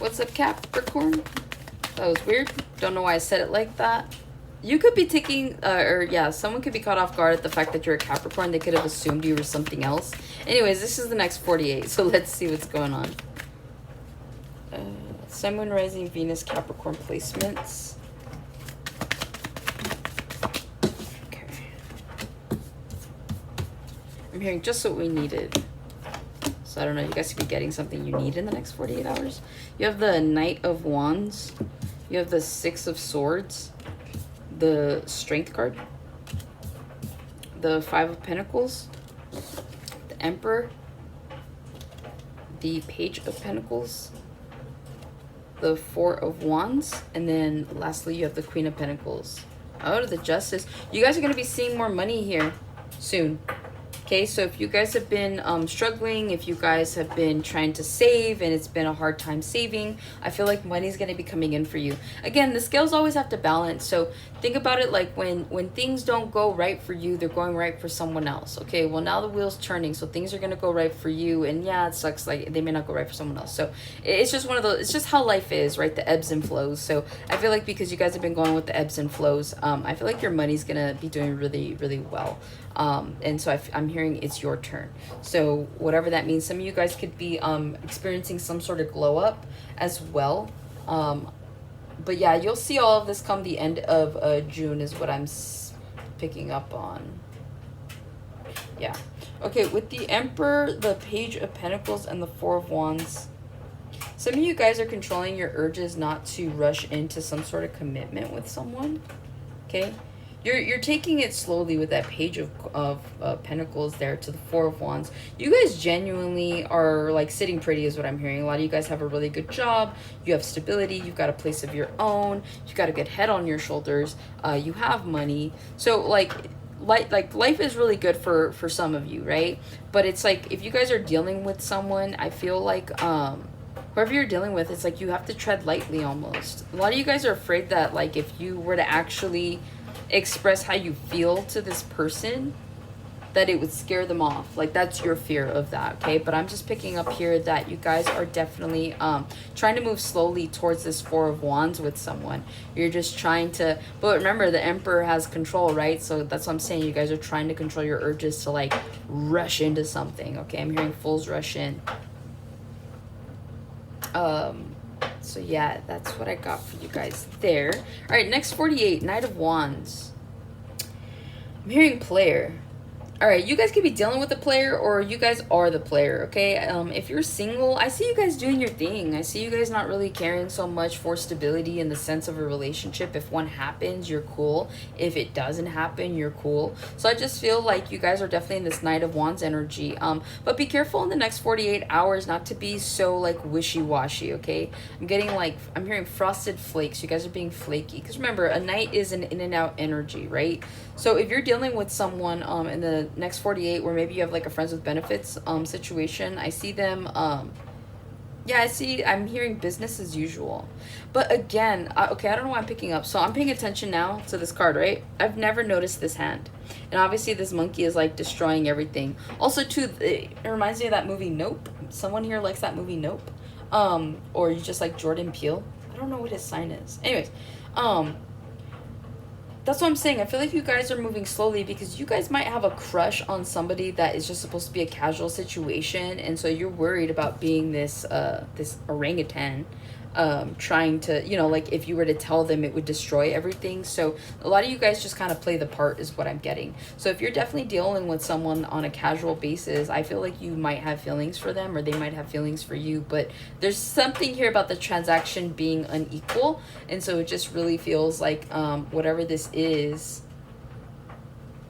What's up, Capricorn? That was weird. Don't know why I said it like that. You could be taking, someone could be caught off guard at the fact that you're a Capricorn. They could have assumed you were something else. Anyways, this is the next 48, so let's see what's going on. Sun, Moon, Rising, Venus, Capricorn placements. Okay. I'm hearing just what we needed. So I don't know, you guys could be getting something you need in the next 48 hours. You have the Knight of Wands. You have the Six of Swords. The Strength card. The Five of Pentacles. The Emperor. The Page of Pentacles. The Four of Wands. And then lastly, you have the Queen of Pentacles. Oh, the Justice. You guys are going to be seeing more money here soon. Okay, so if you guys have been struggling, if you guys have been trying to save and it's been a hard time saving, I feel like money's going to be coming in for you. Again, the scales always have to balance. So think about it like when things don't go right for you, they're going right for someone else. Okay, well, now the wheel's turning, so things are going to go right for you. And yeah, it sucks, like they may not go right for someone else. So it's just one of those, it's just how life is, right? The ebbs and flows. So I feel like because you guys have been going with the ebbs and flows, I feel like your money's going to be doing really, really well. And so I'm hearing it's your turn. So whatever that means, some of you guys could be experiencing some sort of glow up as well. But yeah, you'll see all of this come the end of June is what I'm picking up on. Yeah. Okay, with the Emperor, the Page of Pentacles, and the Four of Wands, some of you guys are controlling your urges not to rush into some sort of commitment with someone. Okay. You're taking it slowly with that Page of Pentacles there to the Four of Wands. You guys genuinely are like sitting pretty is what I'm hearing. A lot of you guys have a really good job. You have stability. You've got a place of your own. You've got a good head on your shoulders. You have money. So like life is really good for some of you, right? But it's like if you guys are dealing with someone, I feel like whoever you're dealing with, it's like you have to tread lightly almost. A lot of you guys are afraid that like if you were to actually express how you feel to this person, that it would scare them off. Like that's your fear of that, okay? But I'm just picking up here that you guys are definitely trying to move slowly towards this Four of Wands with someone. You're just trying to, but remember the Emperor has control, right? So that's what I'm saying. You guys are trying to control your urges to like rush into something, okay? I'm hearing fools rush in. So yeah, that's what I got for you guys there. All right, next 48, Knight of Wands. I'm hearing player. All right, you guys could be dealing with a player or you guys are the player, okay? If you're single, I see you guys doing your thing. I see you guys not really caring so much for stability in the sense of a relationship. If one happens, you're cool. If it doesn't happen, you're cool. So I just feel like you guys are definitely in this Knight of Wands energy. But be careful in the next 48 hours not to be so like wishy-washy, okay? I'm getting like, I'm hearing frosted flakes. You guys are being flaky. Because remember, a knight is an in and out energy, right? So if you're dealing with someone in the next 48 where maybe you have like a friends with benefits situation, I see them I'm hearing business as usual. But again, okay, I don't know why I'm picking up. So I'm paying attention now to this card, right? I've never noticed this hand. And obviously this monkey is like destroying everything. Also too, it reminds me of that movie Nope. Someone here likes that movie Nope. Or you just like Jordan Peele. I don't know what his sign is. Anyways, that's what I'm saying. I feel like you guys are moving slowly because you guys might have a crush on somebody that is just supposed to be a casual situation. And so you're worried about being this orangutan trying to, you know, like if you were to tell them it would destroy everything. So a lot of you guys just kind of play the part is what I'm getting. So if you're definitely dealing with someone on a casual basis, I feel like you might have feelings for them or they might have feelings for you. But there's something here about the transaction being unequal. And so it just really feels like whatever this is,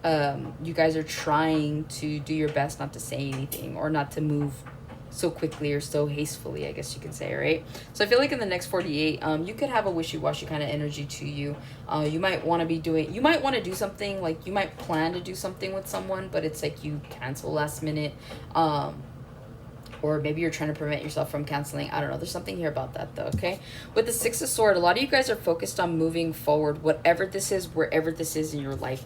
you guys are trying to do your best not to say anything or not to move so quickly or so hastefully, I guess you could say, right? So I feel like in the next 48, you could have a wishy-washy kind of energy to you. You might want to do something, like you might plan to do something with someone, but it's like you cancel last minute. Or maybe you're trying to prevent yourself from canceling. I don't know. There's something here about that though, okay? With the Six of Swords, a lot of you guys are focused on moving forward, whatever this is, wherever this is in your life.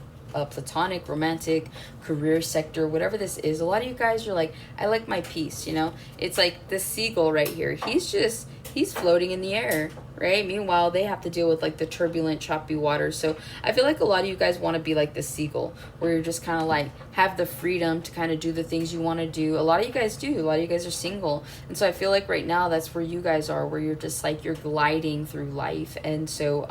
Platonic, romantic, career sector, whatever this is. A lot of you guys are like, I like my peace, you know? It's like the seagull right here. He's he's floating in the air, right? Meanwhile, they have to deal with like the turbulent, choppy waters. So I feel like a lot of you guys want to be like the seagull, where you're just kind of like have the freedom to kind of do the things you want to do. A lot of you guys do. A lot of you guys are single. And so I feel like right now that's where you guys are, where you're just like you're gliding through life. And so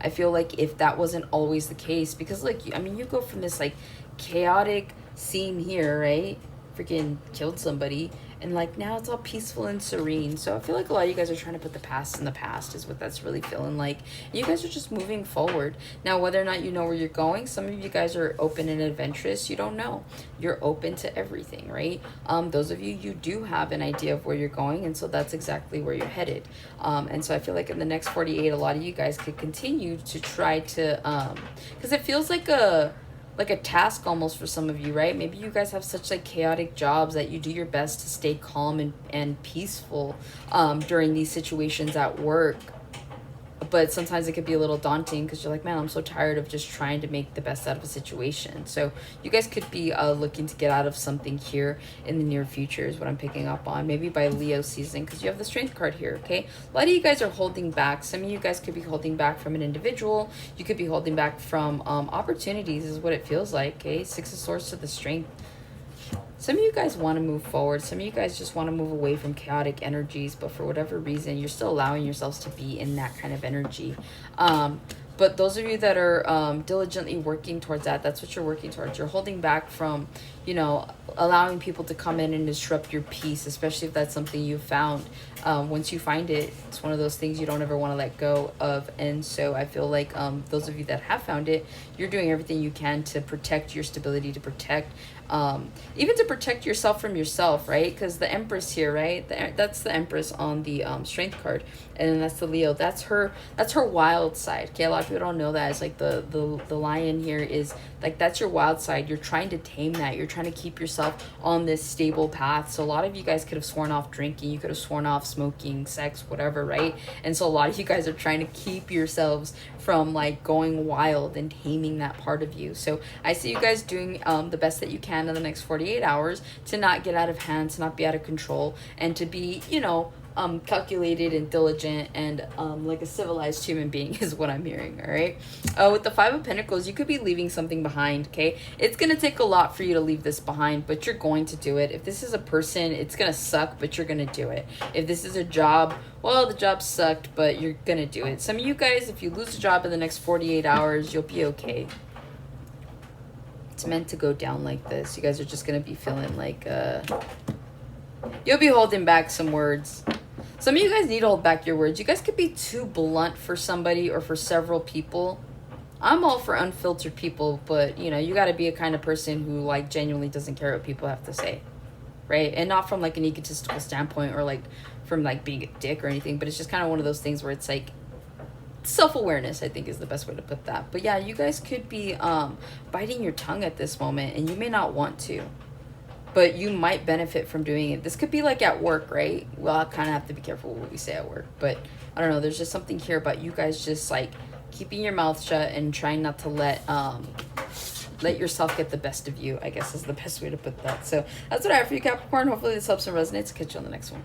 I feel like if that wasn't always the case, because like, I mean, you go from this like chaotic scene here, right? Freaking killed somebody, and like now it's all peaceful and serene. So I feel like a lot of you guys are trying to put the past in the past is what that's really feeling like. You guys are just moving forward. Now, whether or not you know where you're going, some of you guys are open and adventurous. You don't know. You're open to everything, right? Those of you, you do have an idea of where you're going, and so that's exactly where you're headed. And so I feel like in the next 48, a lot of you guys could continue to try to, because it feels like a task almost for some of you, right? Maybe you guys have such like chaotic jobs that you do your best to stay calm and peaceful during these situations at work. But sometimes it could be a little daunting because you're like, man, I'm so tired of just trying to make the best out of a situation. So you guys could be looking to get out of something here in the near future is what I'm picking up on. Maybe by Leo season, because you have the Strength card here, okay? A lot of you guys are holding back. Some of you guys could be holding back from an individual. You could be holding back from opportunities is what it feels like, okay? Six of Swords to the Strength. Some of you guys want to move forward. Some of you guys just want to move away from chaotic energies, but for whatever reason, you're still allowing yourselves to be in that kind of energy. But those of you that are diligently working towards that, that's what you're working towards. You're holding back from, you know, allowing people to come in and disrupt your peace, especially if that's something you found. Once you find it, it's one of those things you don't ever want to let go of. And so I feel like those of you that have found it, you're doing everything you can to protect your stability, to protect even to protect yourself from yourself, right? Because the Empress here, right? That's the Empress on the Strength card, and then that's the Leo. That's her wild side. Okay, a lot of people don't know that. It's like the lion here is like, that's your wild side. You're trying to tame that. You're trying to keep yourself on this stable path. So a lot of you guys could have sworn off drinking. You could have sworn off smoking, sex, whatever, right? And so a lot of you guys are trying to keep yourselves from like going wild and taming that part of you. So I see you guys doing the best that you can in the next 48 hours to not get out of hand, to not be out of control, and to be, you know, calculated and diligent and like a civilized human being is what I'm hearing. All right. With the Five of Pentacles, you could be leaving something behind. Okay, it's gonna take a lot for you to leave this behind, but you're going to do it. If this is a person, it's gonna suck, but you're gonna do it. If this is a job, well, the job sucked, but you're gonna do it. Some of you guys, if you lose a job in the next 48 hours, you'll be okay. It's meant to go down like this. You guys are just gonna be feeling like you'll be holding back some words. Some of you guys need to hold back your words. You guys could be too blunt for somebody or for several people. I'm all for unfiltered people, but you know, you got to be a kind of person who like genuinely doesn't care what people have to say, right? And not from like an egotistical standpoint or like from like being a dick or anything, but it's just kind of one of those things where it's like self-awareness, I think, is the best way to put that. But yeah, you guys could be biting your tongue at this moment, and you may not want to, but you might benefit from doing it. This could be like at work, right? Well, I kind of have to be careful what we say at work, but I don't know, there's just something here about you guys just like keeping your mouth shut and trying not to let yourself get the best of you, I guess is the best way to put that. So that's what I have for you, Capricorn. Hopefully this helps and resonates. Catch you on the next one.